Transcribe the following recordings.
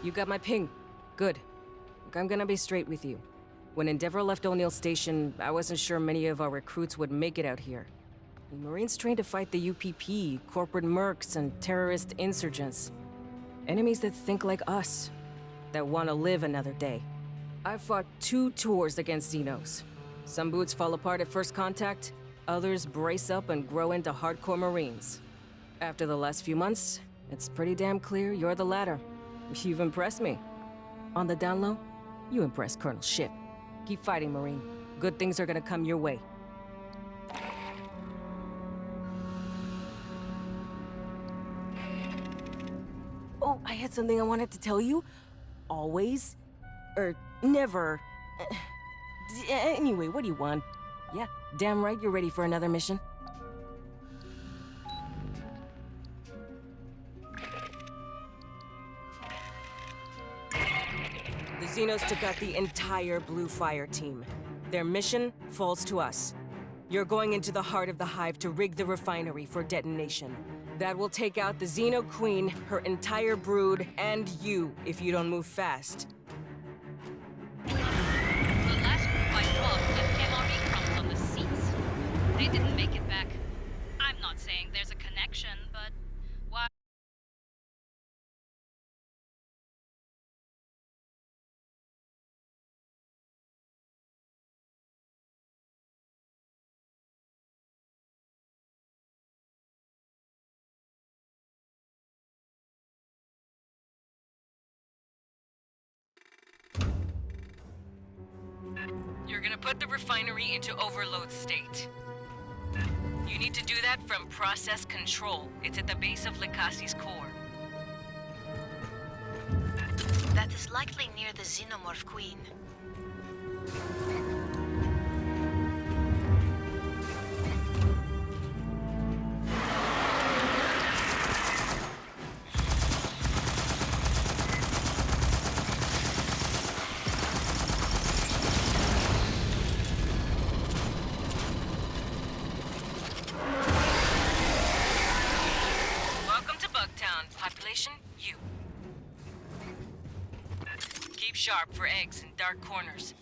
You got my ping. Good. Look, I'm gonna be straight with you. When Endeavor left O'Neill Station, I wasn't sure many of our recruits would make it out here. The Marines trained to fight the UPP, corporate mercs, and terrorist insurgents. Enemies that think like us, that want to live another day. I've fought 2 tours against Xenos. Some boots fall apart at first contact, others brace up and grow into hardcore Marines. After the last few months, it's pretty damn clear you're the latter. You've impressed me. On the down low, you impressed Colonel Ship. Keep fighting, Marine. Good things are gonna come your way. Oh, I had something I wanted to tell you. Always. Never. Anyway, what do you want? Yeah, damn right you're ready for another mission. The Xenos took out the entire Blue Fire team. Their mission falls to us. You're going into the heart of the Hive to rig the refinery for detonation. That will take out the Xeno Queen, her entire brood, and you if you don't move fast. The last group I fought left MRE crumbs on the seats. They didn't make it back. I'm not saying there's a connection, but why? You're gonna put the refinery into overload state. You need to do that from process control. It's at the base of Likasi's core. That is likely near the Xenomorph Queen. Population, you. Keep sharp for eggs in dark corners.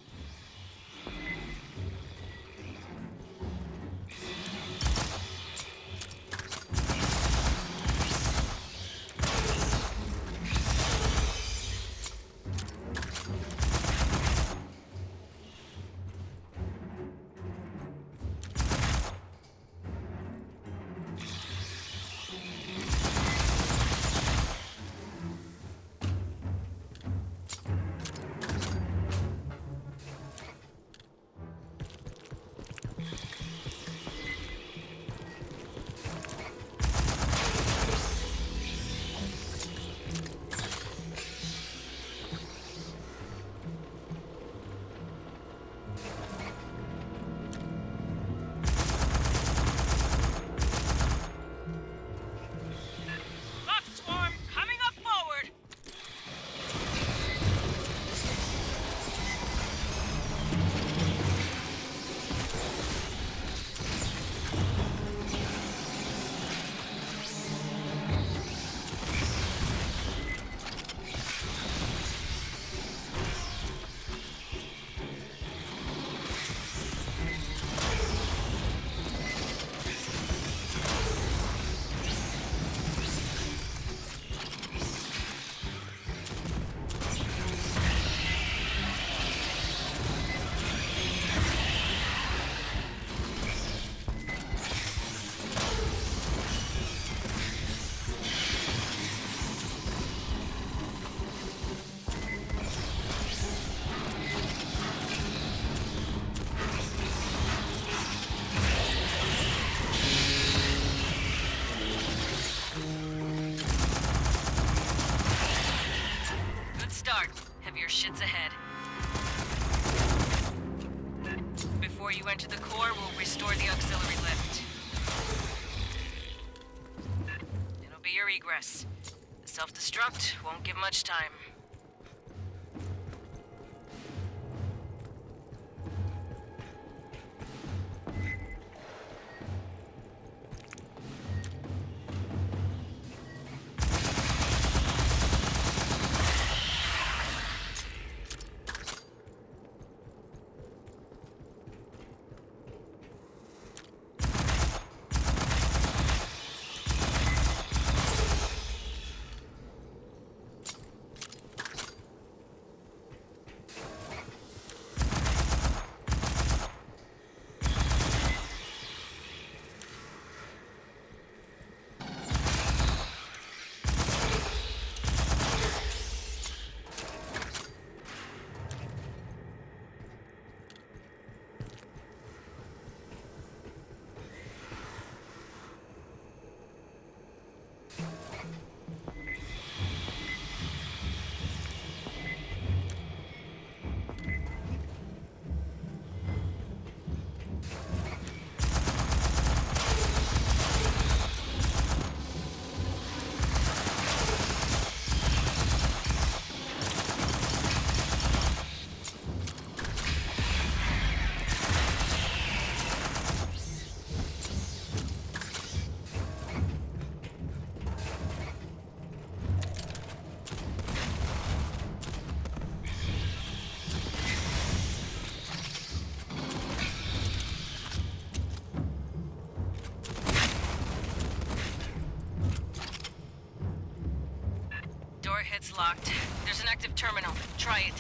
Shit's ahead. Before you enter the core, we'll restore the auxiliary lift. It'll be your egress. The self-destruct won't give much time. It's locked. There's an active terminal. Try it.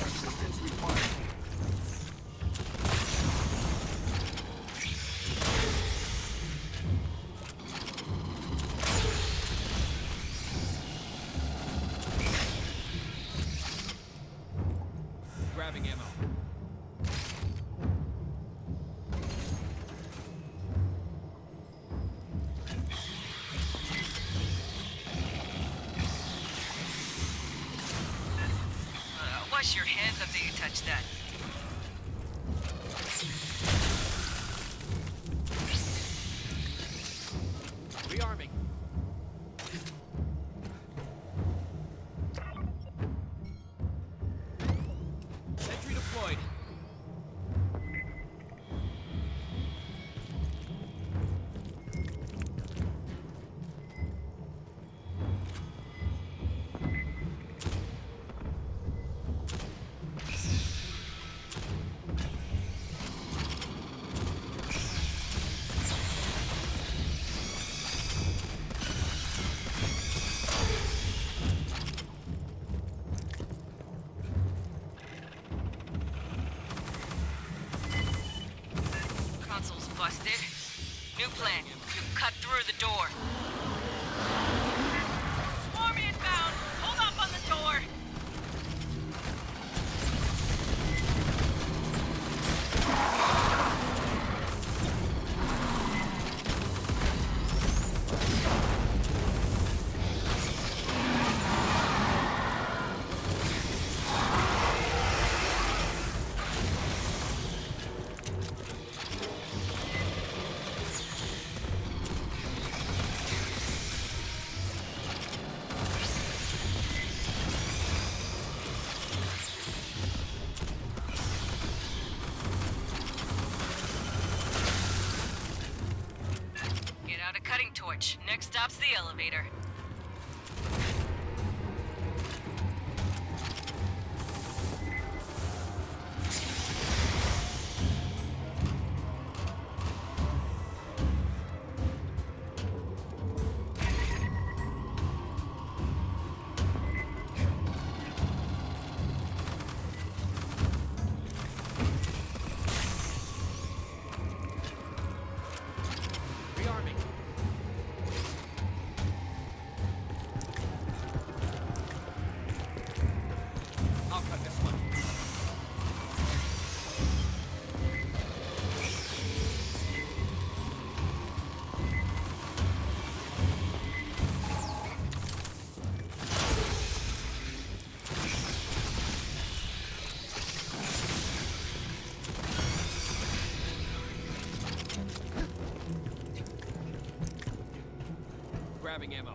Assistance required. Grabbing ammo. Wash your hands after you touch that. Rearming. Sentry deployed. Console's busted. New plan. You cut through the door. Swarm inbound! Hold up on the door! Get out a cutting torch. Next stop's the elevator. Rearming. I'll cut this one. Grabbing ammo.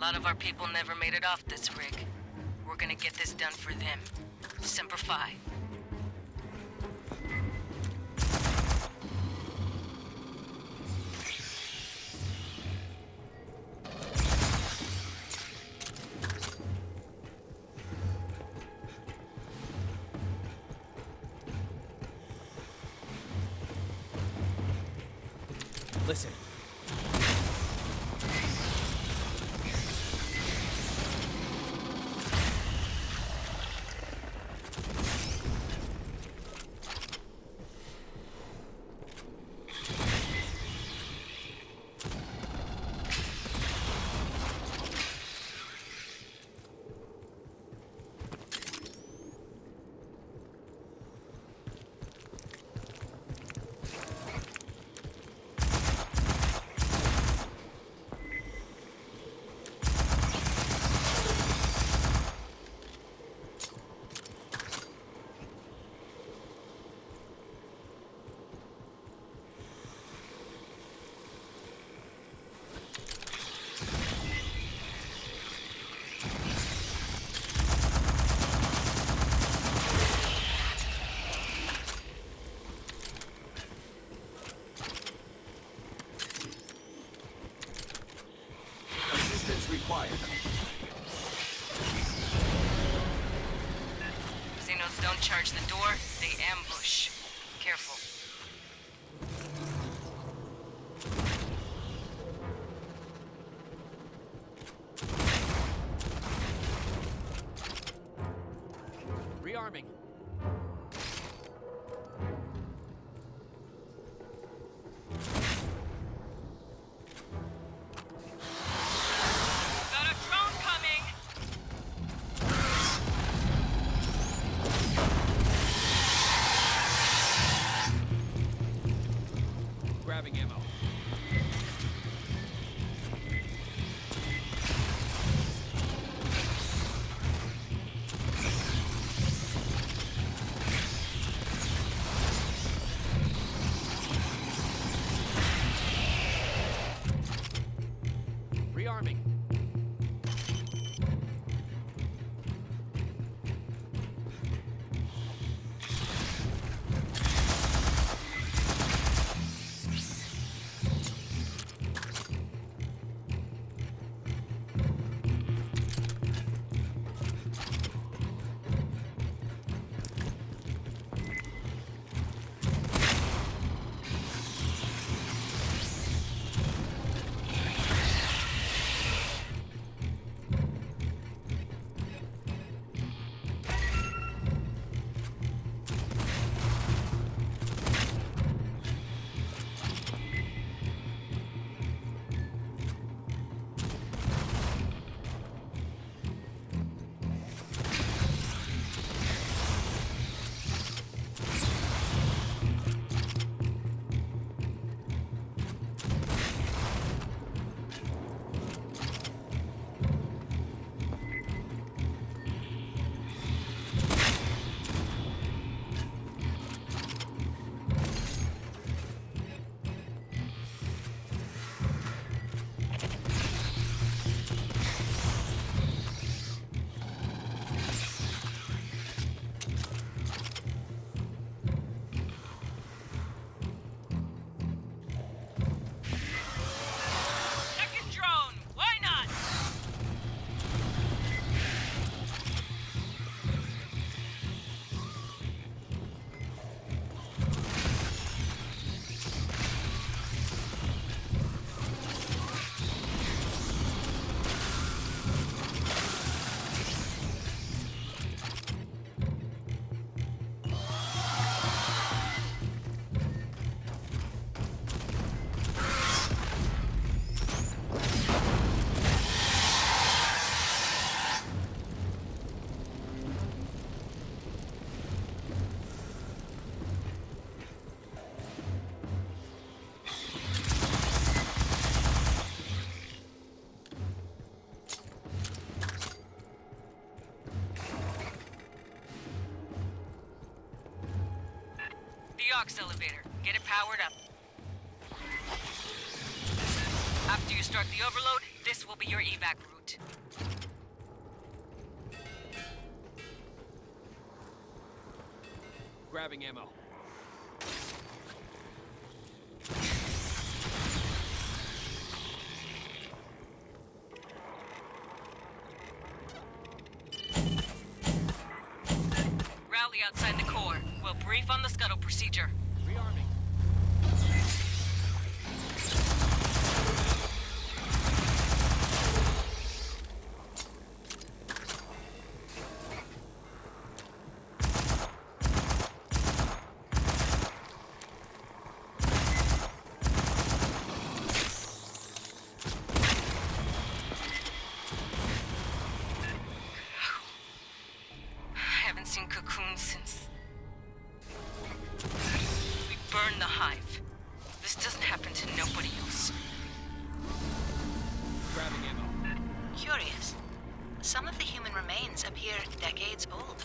lot of our people never made it off this rig. We're gonna get this done for them. Semper Fi. Listen. Required. Xenos don't charge the door, they ambush. Careful. Rearming. Got a drone coming! Grabbing ammo. Rearming. Second drone! Why not? The aux elevator. Get it powered up. After you start the overload, this will be your evac route. out. Grabbing ammo. Rally outside the core. We'll brief on the scuttle procedure. Rearming. Haven't seen cocoons since... we burned the hive. This doesn't happen to nobody else. Grabbing ammo. Curious. Some of the human remains appear decades old.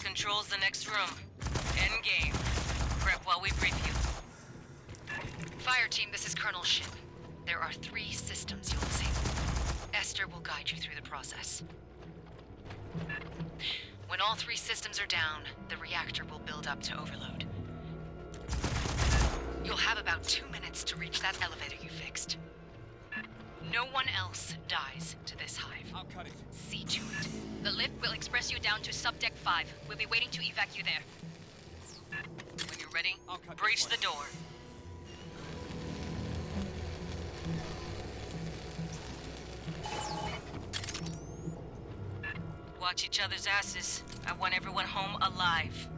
Controls the next room. End game. Prep while we brief you. Fireteam, this is Colonel Ship. There are 3 systems you'll see. Esther will guide you through the process. When all 3 systems are down, the reactor will build up to overload. You'll have about 2 minutes to reach that elevator you fixed. No one else dies to this hive. I'll cut it. See to it. The lift will express you down to subdeck 5. We'll be waiting to evac you there. When you're ready, I'll cut breach this the door. Watch each other's asses. I want everyone home alive.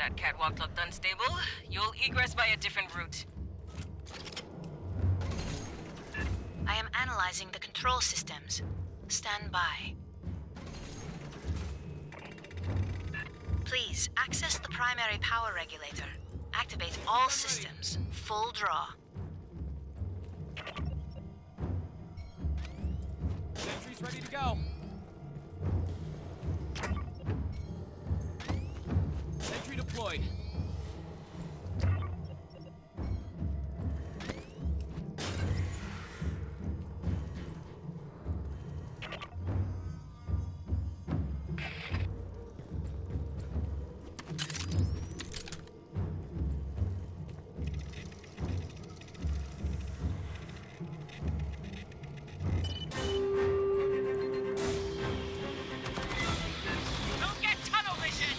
That catwalk looked unstable. You'll egress by a different route. I am analyzing the control systems. Stand by. Please, access the primary power regulator. Activate all systems. Full draw. Sentry's ready to go. Sentry deployed. Don't get tunnel vision!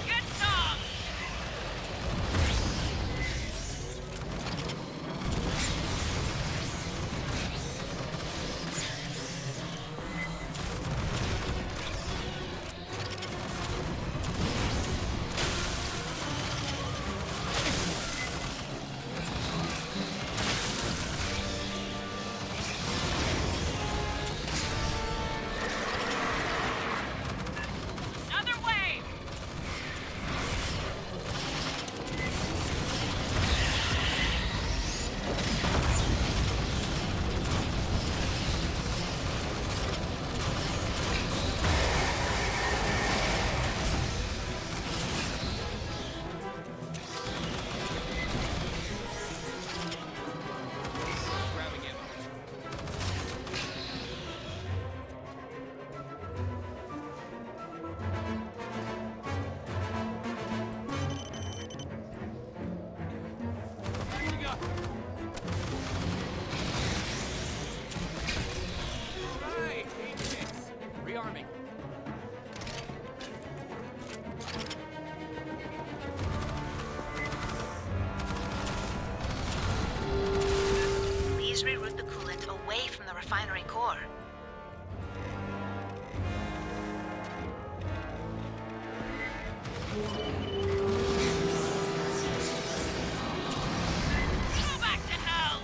Get some! Another wave! Grabbing ammo. Catching up. Alright, 8 hits. Rearming. Please reroute the coolant away from the refinery core. Go back to hell!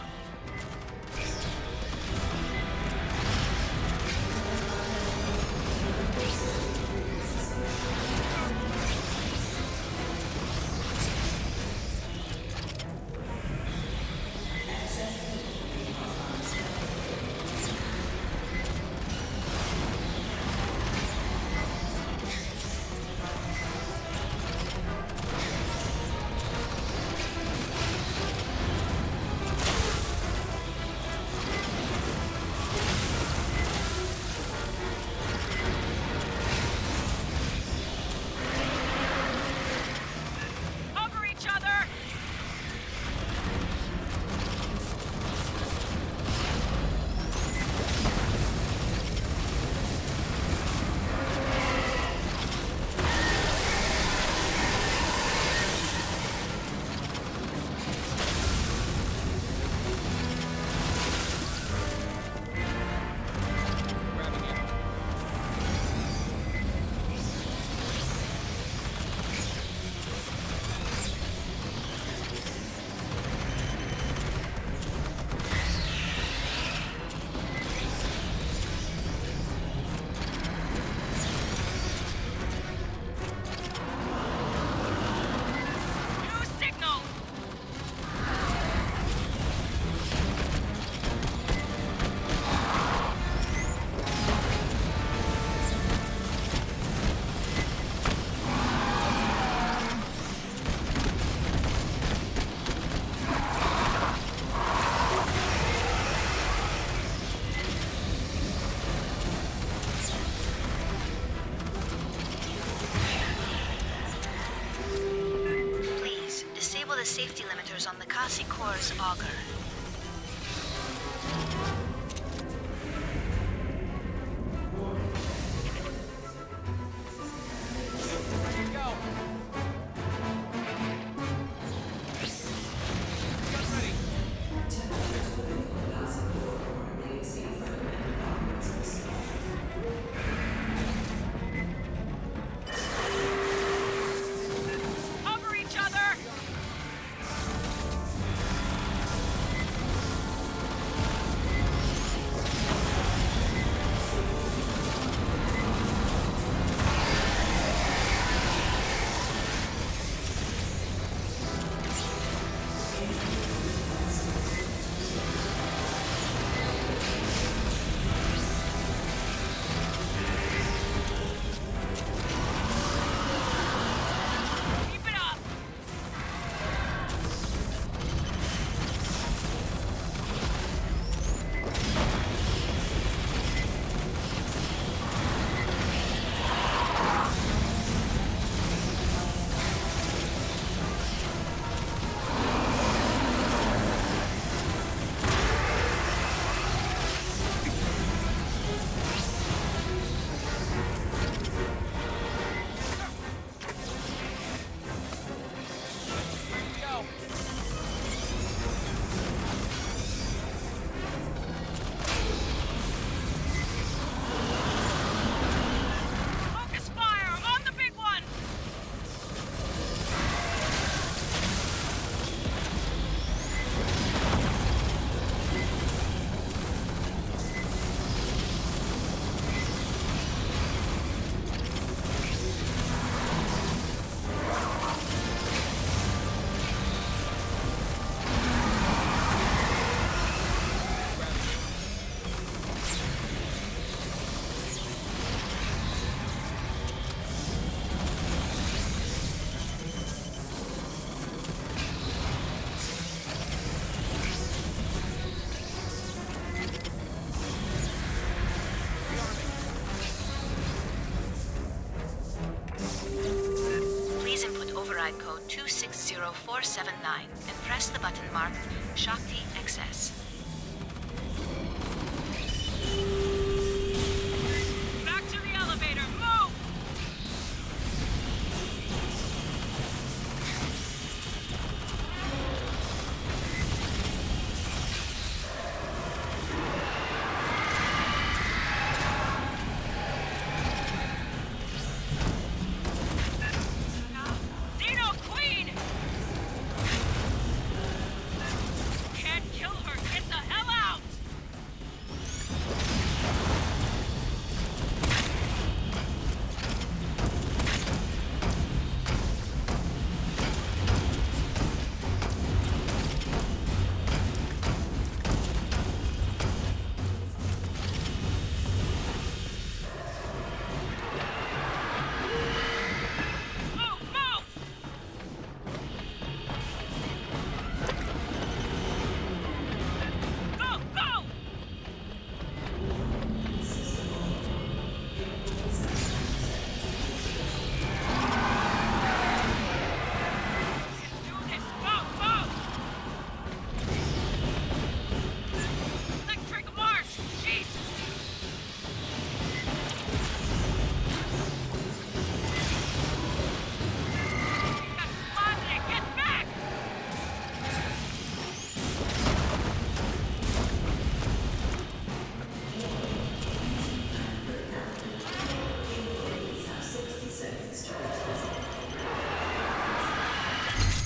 safety limiters on the Kasi core's auger. Ready to go. Gun ready. Cover each other! Keep it up! Ready to go. Focus fire on the big one! Please input override code 260479 and press the button marked Shakti XS. Back to the elevator, move! Xeno Queen! Can't kill her, get the hell out! Move, move! Go, go! Do this, go, go! Electric march! Jesus! Got spotted! Get back!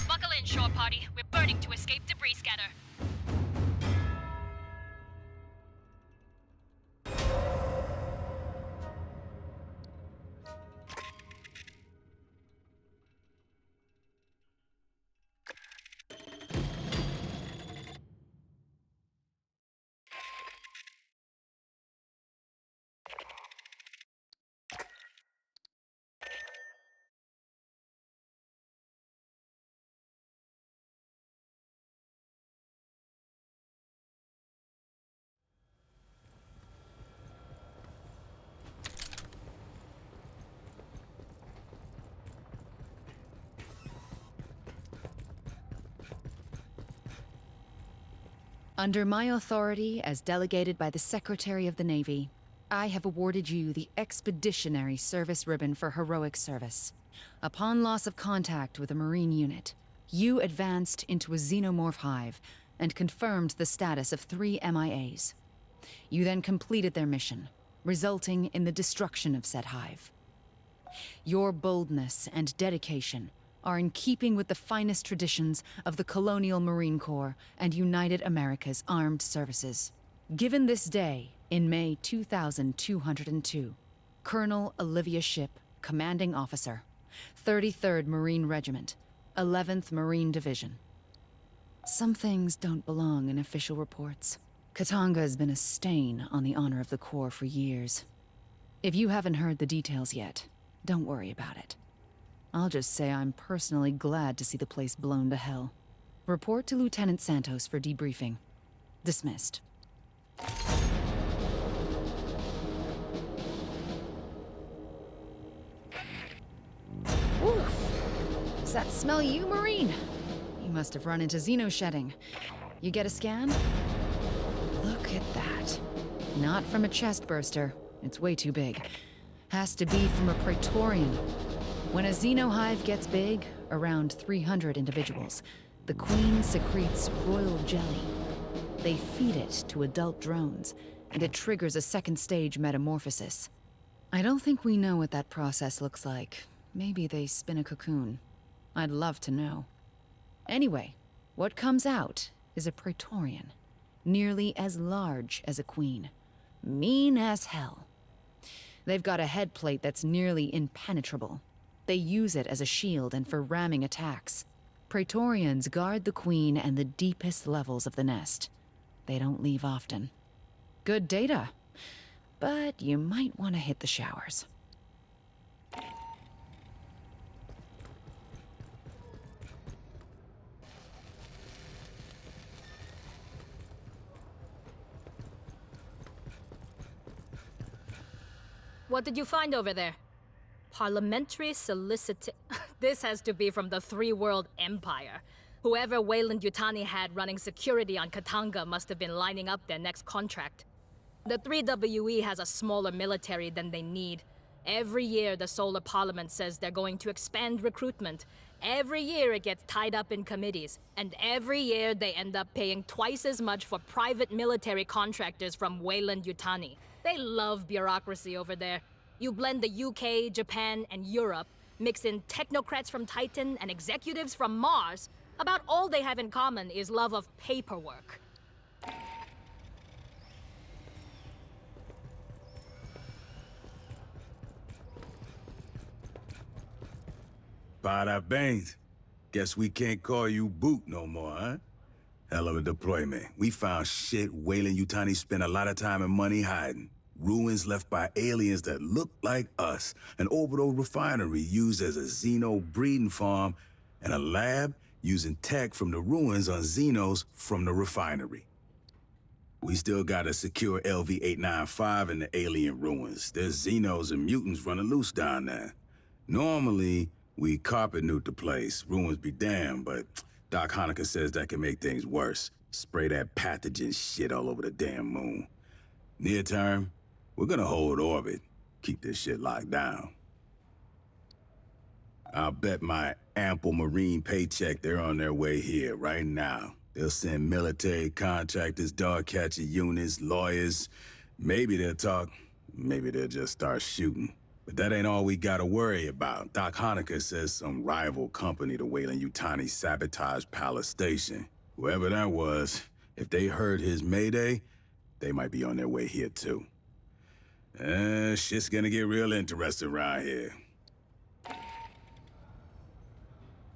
Buckle in, shore party. We're burning to escape debris scatter. Under my authority as delegated by the Secretary of the Navy, I have awarded you the Expeditionary Service Ribbon for heroic service. Upon loss of contact with a Marine unit, you advanced into a Xenomorph hive and confirmed the status of 3 MIAs. You then completed their mission, resulting in the destruction of said hive. Your boldness and dedication are in keeping with the finest traditions of the Colonial Marine Corps and United America's Armed Services. Given this day, in May 2202, Colonel Olivia Ship, Commanding Officer, 33rd Marine Regiment, 11th Marine Division. Some things don't belong in official reports. Katanga has been a stain on the honor of the Corps for years. If you haven't heard the details yet, don't worry about it. I'll just say I'm personally glad to see the place blown to hell. Report to Lieutenant Santos for debriefing. Dismissed. Oof. Does that smell you, Marine? You must have run into xeno-shedding. You get a scan? Look at that. Not from a chest burster. It's way too big. Has to be from a Praetorian. When a xenohive gets big, around 300 individuals, the queen secretes royal jelly. They feed it to adult drones, and it triggers a second-stage metamorphosis. I don't think we know what that process looks like. Maybe they spin a cocoon. I'd love to know. Anyway, what comes out is a Praetorian, nearly as large as a queen. Mean as hell. They've got a head plate that's nearly impenetrable. They use it as a shield and for ramming attacks. Praetorians guard the queen and the deepest levels of the nest. They don't leave often. Good data, but you might want to hit the showers. What did you find over there? Parliamentary solicita... This has to be from the Three-World Empire. Whoever Wayland Yutani had running security on Katanga must have been lining up their next contract. The 3WE has a smaller military than they need. Every year the Solar Parliament says they're going to expand recruitment. Every year it gets tied up in committees. And every year they end up paying twice as much for private military contractors from Wayland Yutani. They love bureaucracy over there. You blend the UK, Japan, and Europe, mix in technocrats from Titan and executives from Mars. About all they have in common is love of paperwork. Bada guess we can't call you Boot no more, huh? Hell of a deployment. We found shit Wayland Yutani spent a lot of time and money hiding. Ruins left by aliens that look like us. An orbital refinery used as a Xeno breeding farm. And a lab using tech from the ruins on Xenos from the refinery. We still gotta secure LV-895 in the alien ruins. There's Xenos and mutants running loose down there. Normally, we carpet nuke the place. Ruins be damned, but Doc Hanukkah says that can make things worse. Spray that pathogen shit all over the damn moon. Near term, we're gonna hold orbit. Keep this shit locked down. I'll bet my ample Marine paycheck they're on their way here right now. They'll send military contractors, dog catcher units, lawyers. Maybe they'll talk, maybe they'll just start shooting. But that ain't all we gotta worry about. Doc Hanukkah says some rival company to Wayland Yutani sabotaged Palace Station. Whoever that was, if they heard his mayday, they might be on their way here too. Shit's gonna get real interesting around here.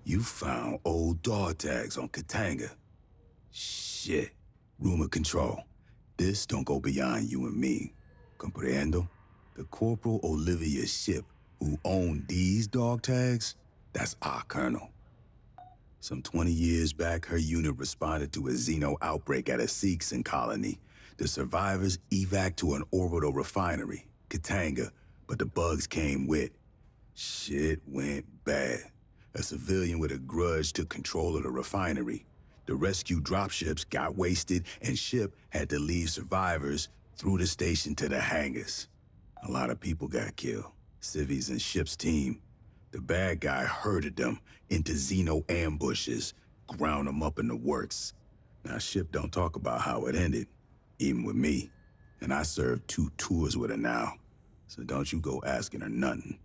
You found old dog tags on Katanga. Shit. Rumor control. This don't go beyond you and me. Comprendo? The Corporal Olivia Ship, who owned these dog tags, that's our colonel. Some 20 years back, her unit responded to a Xeno outbreak at a Seegson colony. The survivors evac to an orbital refinery, Katanga, but the bugs came with. Shit went bad. A civilian with a grudge took control of the refinery. The rescue dropships got wasted, and ship had to leave survivors through the station to the hangars. A lot of people got killed. Civvies and ship's team. The bad guy herded them into Xeno ambushes, ground them up in the works. Now, ship don't talk about how it ended, even with me. And I served 2 tours with her now. So don't you go asking her nothing.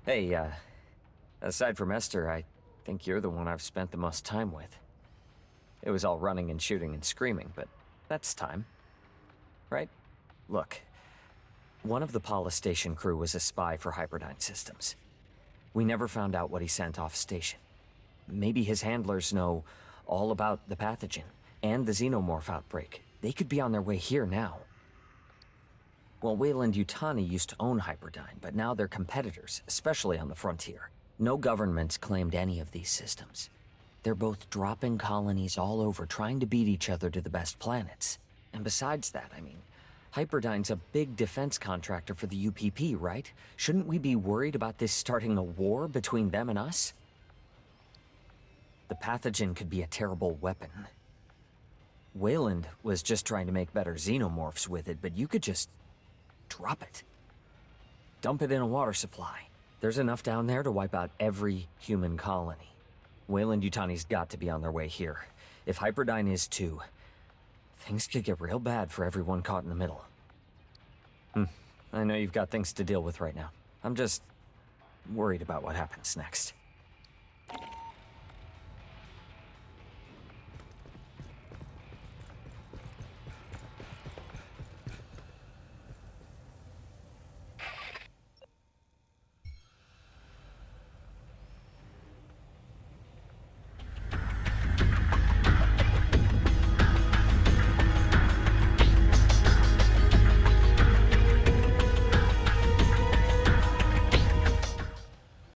Hey, aside from Esther, I think you're the one I've spent the most time with. It was all running and shooting and screaming, but that's time. Right? Look, one of the Paula station crew was a spy for Hyperdyne Systems. We never found out what he sent off station. Maybe his handlers know all about the pathogen and the Xenomorph outbreak. They could be on their way here now. Well, Weyland-Yutani used to own Hyperdyne, but now they're competitors, especially on the frontier. No government's claimed any of these systems. They're both dropping colonies all over, trying to beat each other to the best planets. And besides that, I mean, Hyperdyne's a big defense contractor for the UPP, right? Shouldn't we be worried about this starting a war between them and us? The pathogen could be a terrible weapon. Weyland was just trying to make better xenomorphs with it, but you could just drop it. Dump it in a water supply. There's enough down there to wipe out every human colony. Weyland-Yutani's got to be on their way here. If Hyperdyne is too, things could get real bad for everyone caught in the middle. I know you've got things to deal with right now. I'm just worried about what happens next.